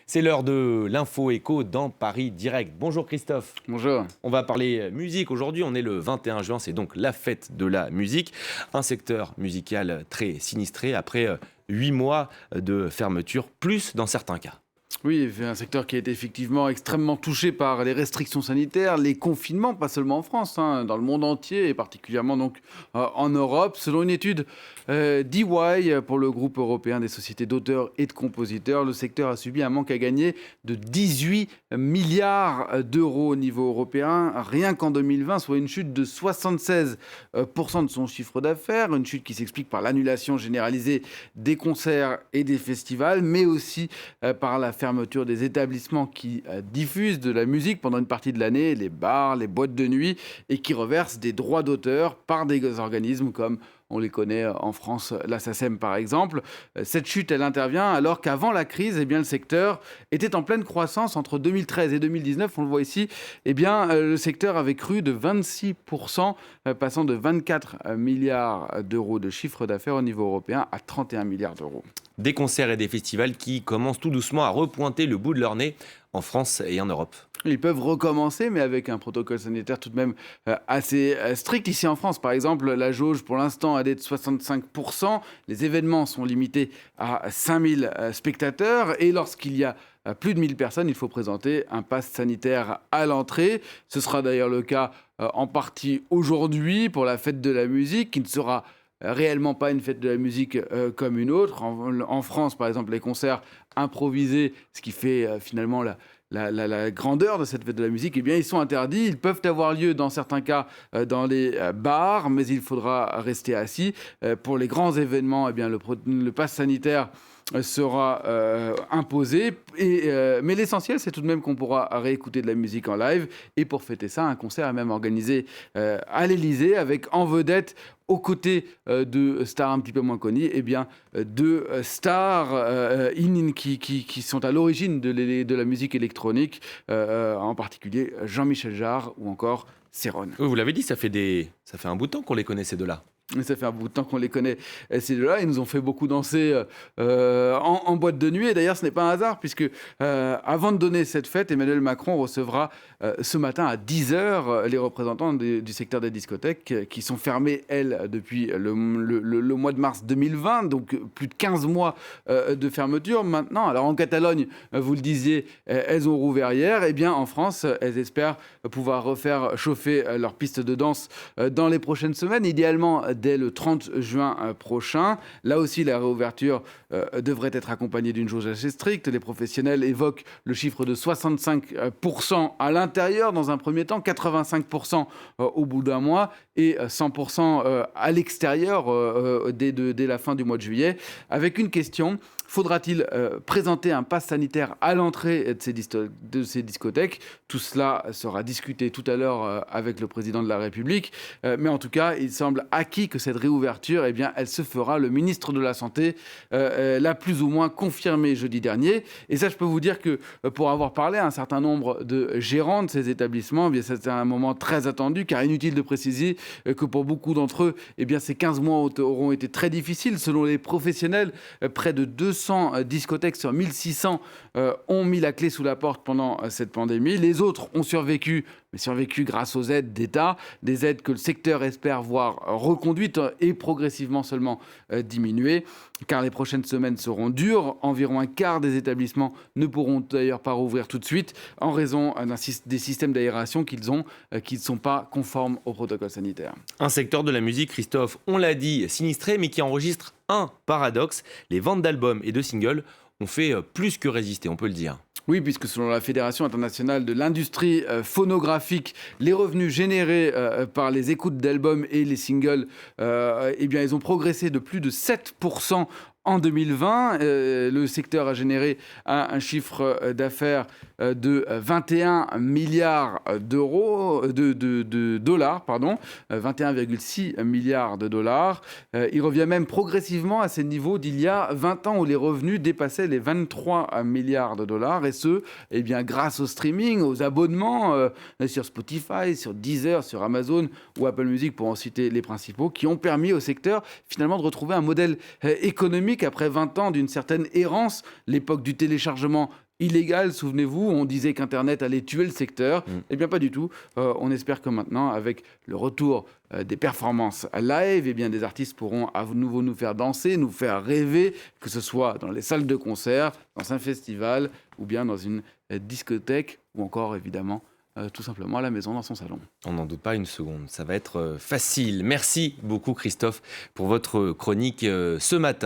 C'est l'heure de l'info écho dans Paris Direct. Bonjour Christophe. Bonjour. On va parler musique aujourd'hui. On est le 21 juin, c'est donc la fête de la musique. Un secteur musical très sinistré après 8 mois de fermeture, plus dans certains cas. Oui, un secteur qui a été effectivement extrêmement touché par les restrictions sanitaires, les confinements, pas seulement en France, dans le monde entier et particulièrement donc en Europe. Selon une étude d'EY pour le groupe européen des sociétés d'auteurs et de compositeurs, le secteur a subi un manque à gagner de 18 milliards d'euros au niveau européen, rien qu'en 2020, soit une chute de 76% de son chiffre d'affaires, une chute qui s'explique par l'annulation généralisée des concerts et des festivals, mais aussi par la fermeture des établissements qui diffusent de la musique pendant une partie de l'année, les bars, les boîtes de nuit, et qui reversent des droits d'auteur par des organismes comme on les connaît en France, la SACEM par exemple. Cette chute, elle intervient alors qu'avant la crise, le secteur était en pleine croissance entre 2013 et 2019. On le voit ici, le secteur avait cru de 26%, passant de 24 milliards d'euros de chiffre d'affaires au niveau européen à 31 milliards d'euros. Des concerts et des festivals qui commencent tout doucement à repointer le bout de leur nez en France et en Europe. Ils peuvent recommencer, mais avec un protocole sanitaire tout de même assez strict. Ici en France, par exemple, la jauge pour l'instant elle est de 65%. Les événements sont limités à 5000 spectateurs. Et lorsqu'il y a plus de 1000 personnes, il faut présenter un pass sanitaire à l'entrée. Ce sera d'ailleurs le cas en partie aujourd'hui pour la fête de la musique, qui ne sera réellement pas une fête de la musique comme une autre. En France, par exemple, les concerts improvisés, ce qui fait finalement la grandeur de cette fête de la musique, ils sont interdits. Ils peuvent avoir lieu dans certains cas dans les bars, mais il faudra rester assis. Pour les grands événements, le pass sanitaire sera imposé. Mais l'essentiel, c'est tout de même qu'on pourra réécouter de la musique en live. Et pour fêter ça, un concert est même organisé à l'Élysée avec en vedette, aux côtés de stars un petit peu moins connues, deux stars qui sont à l'origine de la musique électronique, en particulier Jean-Michel Jarre ou encore Céron. Vous l'avez dit, ça fait un bout de temps qu'on les connaît ces deux-là. Mais ça fait un bout de temps qu'on les connaît, ces deux-là. Ils nous ont fait beaucoup danser en boîte de nuit. Et d'ailleurs, ce n'est pas un hasard, puisque avant de donner cette fête, Emmanuel Macron recevra ce matin à 10h les représentants du secteur des discothèques qui sont fermés, elles, depuis le mois de mars 2020. Donc, plus de 15 mois de fermeture. Maintenant, alors en Catalogne, vous le disiez, elles ont rouvert hier. Eh bien, en France, elles espèrent pouvoir refaire chauffer leur piste de danse dans les prochaines semaines, idéalement dès le 30 juin prochain. Là aussi, la réouverture devrait être accompagnée d'une jauge assez stricte. Les professionnels évoquent le chiffre de 65% à l'intérieur dans un premier temps, 85% au bout d'un mois et 100% à l'extérieur dès la fin du mois de juillet. Avec une question: faudra-t-il présenter un pass sanitaire à l'entrée de ces discothèques? Tout cela sera discuté tout à l'heure avec le président de la République. Mais en tout cas, il semble acquis que cette réouverture, elle se fera. Le ministre de la Santé l'a plus ou moins confirmé jeudi dernier. Et ça, je peux vous dire que pour avoir parlé à un certain nombre de gérants de ces établissements, c'était un moment très attendu, car inutile de préciser que pour beaucoup d'entre eux, ces 15 mois auront été très difficiles. Selon les professionnels, près de 200 discothèques sur 1600 ont mis la clé sous la porte pendant cette pandémie. Les autres ont survécu grâce aux aides d'État, des aides que le secteur espère voir reconduites et progressivement seulement diminuées, car les prochaines semaines seront dures. Environ un quart des établissements ne pourront d'ailleurs pas rouvrir tout de suite en raison des systèmes d'aération qui ne sont pas conformes au protocole sanitaire. Un secteur de la musique, Christophe, on l'a dit, sinistré, mais qui enregistre un paradoxe. Les ventes d'albums et de singles ont fait plus que résister, on peut le dire. Oui, puisque selon la Fédération internationale de l'industrie phonographique, les revenus générés par les écoutes d'albums et les singles, ils ont progressé de plus de 7% en 2020. Le secteur a généré un chiffre d'affaires de 21 milliards d'euros, de dollars, 21,6 milliards de dollars. Il revient même progressivement à ces niveaux d'il y a 20 ans où les revenus dépassaient les 23 milliards de dollars. Et ce, grâce au streaming, aux abonnements sur Spotify, sur Deezer, sur Amazon ou Apple Music, pour en citer les principaux, qui ont permis au secteur finalement de retrouver un modèle économique après 20 ans d'une certaine errance, l'époque du téléchargement illégal, souvenez-vous, on disait qu'Internet allait tuer le secteur. Eh bien, pas du tout. On espère que maintenant, avec le retour des performances live, eh bien, des artistes pourront à nouveau nous faire danser, nous faire rêver, que ce soit dans les salles de concert, dans un festival ou bien dans une discothèque ou encore, évidemment, tout simplement à la maison, dans son salon. On n'en doute pas une seconde, ça va être facile. Merci beaucoup Christophe pour votre chronique ce matin.